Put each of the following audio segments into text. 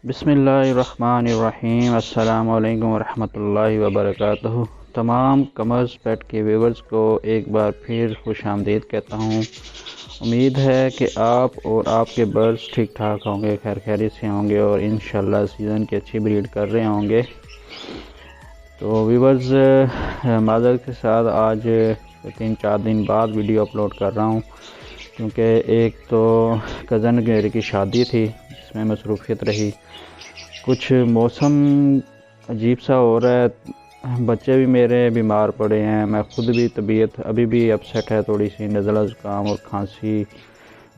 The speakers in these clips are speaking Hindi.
बिस्मिल्लाहिर्रहमानिर्रहीम। अस्सलाम वालेकुम वरहमतुल्लाहि वबरकातुहू। तमाम कमर्स पेट के व्यूवर्स को एक बार फिर खुश आमदीद कहता हूँ। उम्मीद है कि आप और आपके बर्ड्स ठीक ठाक होंगे, खैर खैरियत से होंगे और इंशाल्लाह सीज़न की अच्छी ब्रीड कर रहे होंगे। तो व्यूवर्स, माज़रत के साथ आज 3-4 दिन बाद वीडियो अपलोड कर रहा हूँ, क्योंकि एक तो कज़न मेरे की शादी थी जिसमें मसरूफ़ियत रही। कुछ मौसम अजीब सा हो रहा है, बच्चे भी मेरे बीमार पड़े हैं, मैं ख़ुद भी तबीयत अभी भी अपसेट है, थोड़ी सी नज़ला ज़ुकाम और खांसी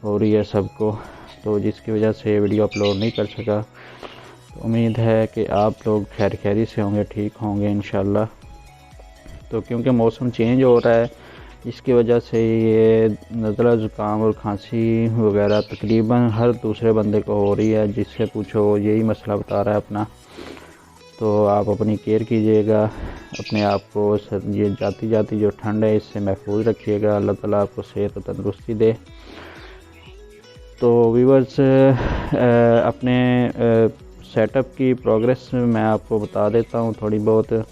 हो रही है सबको, तो जिसकी वजह से वीडियो अपलोड नहीं कर सका। तो उम्मीद है कि आप लोग खैर खैरी से होंगे, ठीक होंगे इंशाल्लाह। तो क्योंकि मौसम चेंज हो रहा है, इसकी वजह से ये नज़ला ज़ुकाम और खांसी वगैरह तकरीबन हर दूसरे बंदे को हो रही है, जिससे पूछो यही मसला बता रहा है अपना। तो आप अपनी केयर कीजिएगा, अपने आप को ये जाती जाती जो ठंड है इससे महफूज रखिएगा। अल्लाह ताला आपको सेहत और तंदुरुस्ती दे। तो व्यूअर्स, अपने सेटअप की प्रोग्रेस मैं आपको बता देता हूँ थोड़ी बहुत।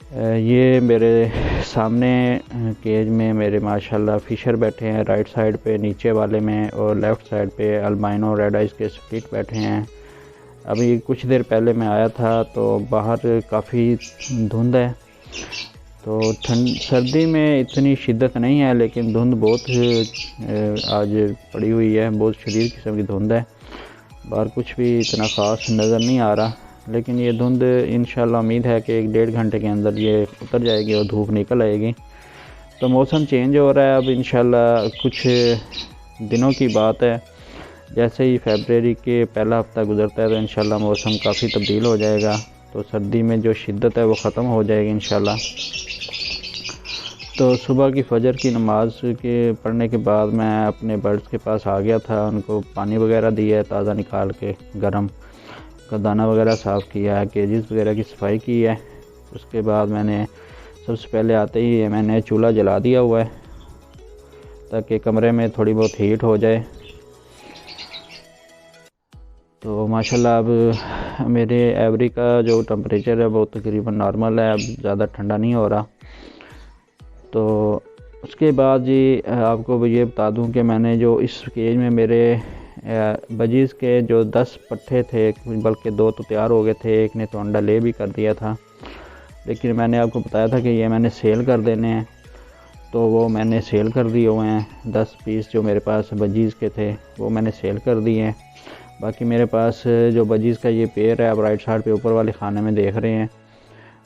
ये मेरे सामने केज में मेरे माशाल्लाह फ़िशर बैठे हैं, राइट साइड पे नीचे वाले में, और लेफ़्ट साइड पे अल्बाइनो रेड आइज़ के स्प्लिट बैठे हैं। अभी कुछ देर पहले मैं आया था तो बाहर काफ़ी धुंध है, तो सर्दी में इतनी शिद्दत नहीं है, लेकिन धुंध बहुत आज पड़ी हुई है, बहुत शदीद किस्म की धुंध है। बाहर कुछ भी इतना ख़ास नज़र नहीं आ रहा, लेकिन ये धुंध इंशाल्लाह उम्मीद है कि 1-1.5 घंटे के अंदर ये उतर जाएगी और धूप निकल आएगी। तो मौसम चेंज हो रहा है, अब इंशाल्लाह कुछ दिनों की बात है, जैसे ही फरवरी के पहला हफ्ता गुजरता है तो इंशाल्लाह मौसम काफ़ी तब्दील हो जाएगा, तो सर्दी में जो शिद्दत है वो ख़त्म हो जाएगी इंशाल्लाह। तो सुबह की फजर की नमाज के पढ़ने के बाद मैं अपने बर्ड्स के पास आ गया था, उनको पानी वगैरह दिया है ताज़ा निकाल के, गर्म का दाना वगैरह साफ़ किया है, केजेस वगैरह की सफाई की है। उसके बाद मैंने सबसे पहले आते ही मैंने चूल्हा जला दिया हुआ है ताकि कमरे में थोड़ी बहुत हीट हो जाए। तो माशाल्लाह अब मेरे एवरी का जो टेम्परेचर है वो तकरीबन नॉर्मल है, अब ज़्यादा ठंडा नहीं हो रहा। तो उसके बाद जी आपको ये बता दूं कि मैंने जो इस केज में मेरे बजीज़ के जो 10 पट्ठे थे, बल्कि 2 तो तैयार हो गए थे, एक ने तो अंडा ले भी कर दिया था, लेकिन मैंने आपको बताया था कि ये मैंने सेल कर देने हैं, तो वो मैंने सेल कर दिए हुए हैं। 10 पीस जो मेरे पास बजीज़ के थे वो मैंने सेल कर दिए हैं। बाकी मेरे पास जो बजीज़ का ये पेयर है, आप राइट साइड पे ऊपर वाले खाने में देख रहे हैं,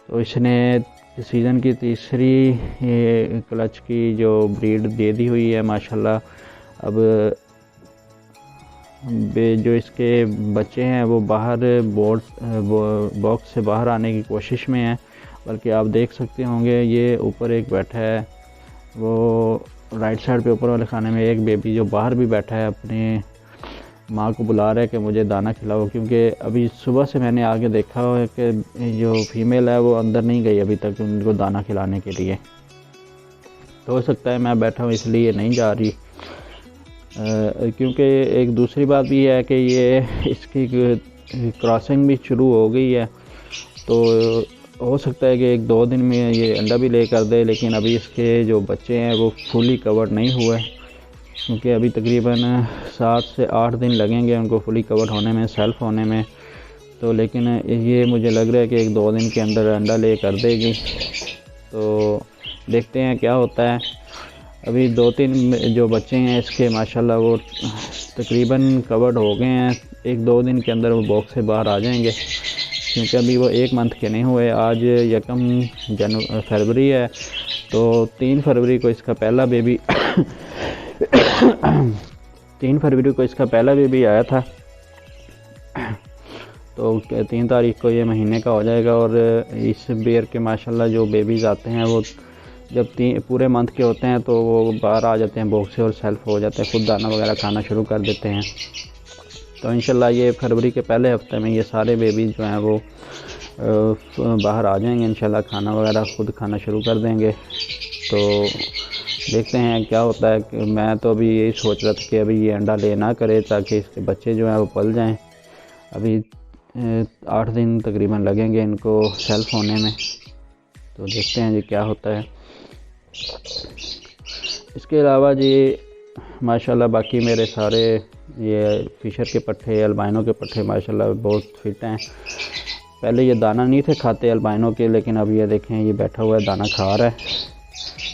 तो इसने सीज़न की तीसरी क्लच की जो ब्रीड दे दी हुई है माशाल्लाह। अब जो इसके बच्चे हैं वो बाहर बॉक्स से बाहर आने की कोशिश में हैं, बल्कि आप देख सकते होंगे ये ऊपर एक बैठा है, वो राइट साइड पे ऊपर वाले खाने में एक बेबी जो बाहर भी बैठा है, अपने माँ को बुला रहा है कि मुझे दाना खिलाओ, क्योंकि अभी सुबह से मैंने आगे देखा है कि जो फीमेल है वो अंदर नहीं गई अभी तक उनको दाना खिलाने के लिए। तो हो सकता है मैं बैठा हूँ इसलिए नहीं जा रही, क्योंकि एक दूसरी बात भी है कि ये इसकी क्रॉसिंग भी शुरू हो गई है, तो हो सकता है कि 1-2 दिन में ये अंडा भी ले कर दे, लेकिन अभी इसके जो बच्चे हैं वो फुली कवर्ड नहीं हुए, क्योंकि अभी तकरीबन 7 से 8 दिन लगेंगे उनको फुली कवर होने में, सेल्फ होने में। तो लेकिन ये मुझे लग रहा है कि 1-2 दिन के अंदर अंडा ले कर देगी, तो देखते हैं क्या होता है। अभी 2-3 जो बच्चे हैं इसके माशाल्लाह वो तकरीबन कवर्ड हो गए हैं, 1-2 दिन के अंदर वो बॉक्स से बाहर आ जाएंगे, क्योंकि अभी वो 1 मंथ के नहीं हुए। आज 1 फरवरी है, तो 3 फरवरी को इसका पहला बेबी 3 फरवरी को इसका पहला बेबी आया था, तो 3 तारीख को ये महीने का हो जाएगा। और इस बेर के माशाल्लाह जो बेबीज़ आते हैं वो जब पूरे मंथ के होते हैं तो वो बाहर आ जाते हैं बॉक्स से और सेल्फ हो जाते हैं, खुद दाना वगैरह खाना शुरू कर देते हैं। तो इंशाल्लाह ये फरवरी के पहले हफ्ते में ये सारे बेबीज़ जो हैं वो बाहर आ जाएंगे इंशाल्लाह, खाना वगैरह खुद खाना शुरू कर देंगे। तो देखते हैं क्या होता है। मैं तो अभी यही सोच रहा था कि अभी ये अंडा ले ना करे ताकि इसके बच्चे जो हैं वो पल जाएं, अभी 8 दिन तकरीबन लगेंगे इनको सेल्फ होने में, तो देखते हैं जी क्या होता है। इसके अलावा जी माशाल्लाह बाकी मेरे सारे ये फ़िशर के पट्टे, अल्बाइनो के पट्टे माशाल्लाह बहुत फिट हैं। पहले ये दाना नहीं थे खाते अल्बाइनो के, लेकिन अब ये देखें ये बैठा हुआ है दाना खा रहा है,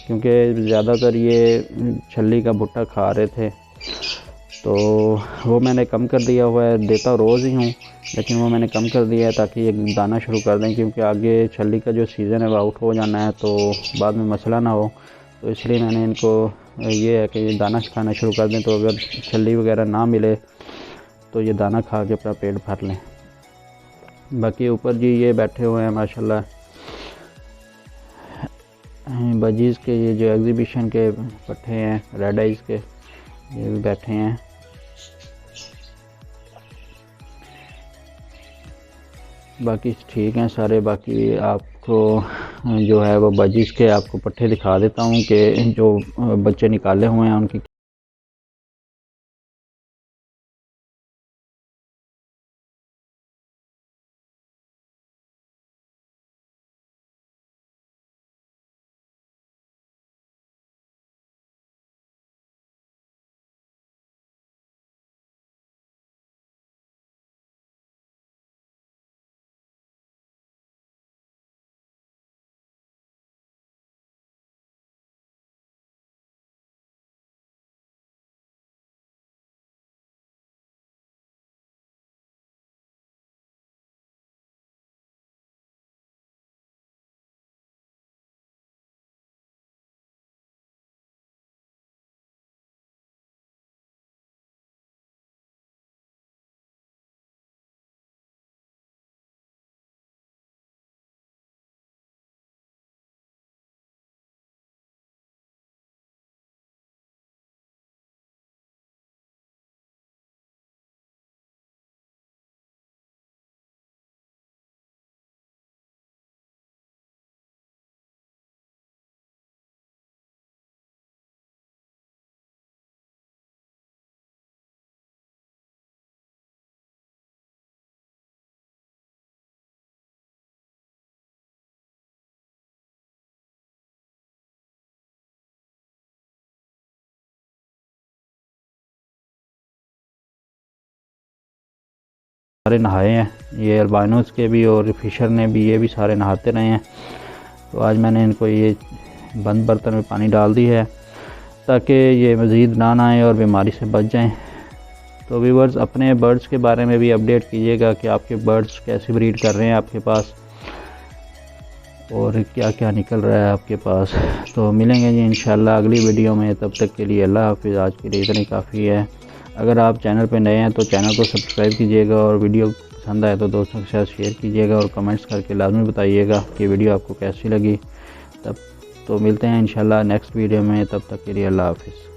क्योंकि ज़्यादातर ये छल्ली का भुट्टा खा रहे थे, तो वो मैंने कम कर दिया हुआ है। देता रोज़ ही हूँ, लेकिन वो मैंने कम कर दिया है ताकि ये दाना शुरू कर दें, क्योंकि आगे छल्ली का जो सीज़न है वो आउट हो जाना है, तो बाद में मसला ना हो। तो इसलिए मैंने इनको ये है कि ये दाना खाना शुरू कर दें, तो अगर छल्ली वगैरह ना मिले तो ये दाना खा के अपना पेट भर लें। बाकी ऊपर जी ये बैठे हुए हैं माशाल्लाह बजीज़ के, ये जो एग्ज़िबिशन के पट्टे हैं रेड आइज़ के, ये भी बैठे हैं। बाकी ठीक हैं सारे। बाकी आपको जो है वो बजीज़ के आपको पट्टे दिखा देता हूँ कि जो बच्चे निकाले हुए हैं उनकी सारे नहाए हैं, ये अल्बाइनोस के भी और फिशर ने भी, ये भी सारे नहाते रहे हैं। तो आज मैंने इनको ये बंद बर्तन में पानी डाल दी है ताकि ये मज़ीद ना आए और बीमारी से बच जाएं। तो व्यूअर्स अपने बर्ड्स के बारे में भी अपडेट कीजिएगा कि आपके बर्ड्स कैसे ब्रीड कर रहे हैं आपके पास, और क्या क्या निकल रहा है आपके पास। तो मिलेंगे जी इंशाल्लाह अगली वीडियो में, तब तक के लिए अल्लाह हाफिज़। आज के लिए इतना ही काफ़ी है। अगर आप चैनल पर नए हैं तो चैनल को सब्सक्राइब कीजिएगा, और वीडियो पसंद आए तो दोस्तों के साथ शेयर कीजिएगा, और कमेंट्स करके लाजमी बताइएगा कि वीडियो आपको कैसी लगी। तब तो मिलते हैं इंशाल्लाह नेक्स्ट वीडियो में, तब तक के लिए अल्लाह हाफिज़।